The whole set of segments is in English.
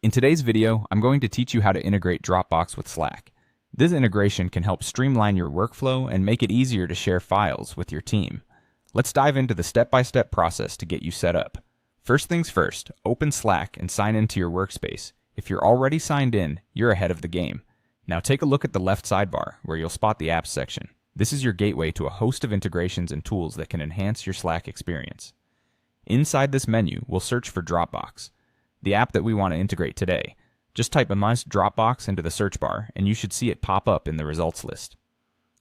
In today's video, I'm going to teach you how to integrate Dropbox with Slack. This integration can help streamline your workflow and make it easier to share files with your team. Let's dive into the step-by-step process to get you set up. First things first, open Slack and sign into your workspace. If you're already signed in, you're ahead of the game. Now take a look at the left sidebar, where you'll spot the Apps section. This is your gateway to a host of integrations and tools that can enhance your Slack experience. Inside this menu, we'll search for Dropbox, the app that we want to integrate today. Just type Dropbox into the search bar, and you should see it pop up in the results list.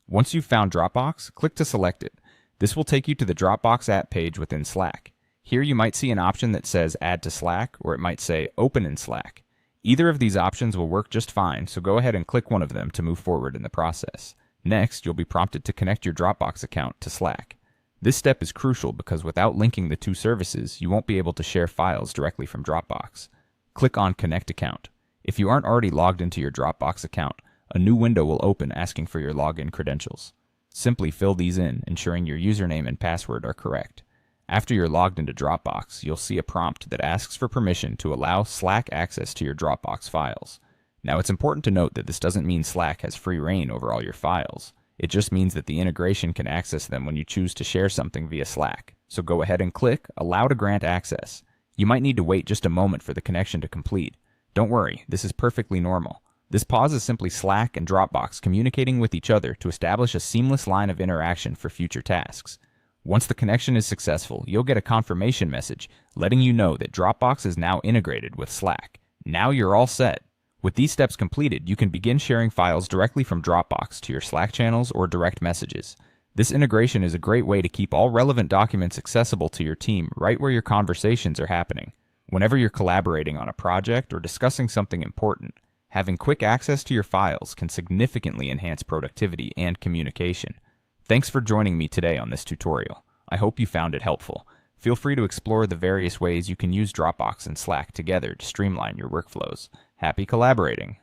Once you've found Dropbox, click to select it. This will take you to the Dropbox app page within Slack. Here you might see an option that says Add to Slack, or it might say Open in Slack. Either of these options will work just fine, so go ahead and click one of them to move forward in the process. Next, you'll be prompted to connect your Dropbox account to Slack. This step is crucial because without linking the two services, you won't be able to share files directly from Dropbox. Click on Connect Account. If you aren't already logged into your Dropbox account, a new window will open asking for your login credentials. Simply fill these in, ensuring your username and password are correct. After you're logged into Dropbox, you'll see a prompt that asks for permission to allow Slack access to your Dropbox files. Now, it's important to note that this doesn't mean Slack has free reign over all your files. It just means that the integration can access them when you choose to share something via Slack. So go ahead and click Allow to grant access. You might need to wait just a moment for the connection to complete. Don't worry, this is perfectly normal. This pause is simply Slack and Dropbox communicating with each other to establish a seamless line of interaction for future tasks. Once the connection is successful, you'll get a confirmation message letting you know that Dropbox is now integrated with Slack. Now you're all set. With these steps completed, you can begin sharing files directly from Dropbox to your Slack channels or direct messages. This integration is a great way to keep all relevant documents accessible to your team right where your conversations are happening. Whenever you're collaborating on a project or discussing something important, having quick access to your files can significantly enhance productivity and communication. Thanks for joining me today on this tutorial. I hope you found it helpful. Feel free to explore the various ways you can use Dropbox and Slack together to streamline your workflows. Happy collaborating!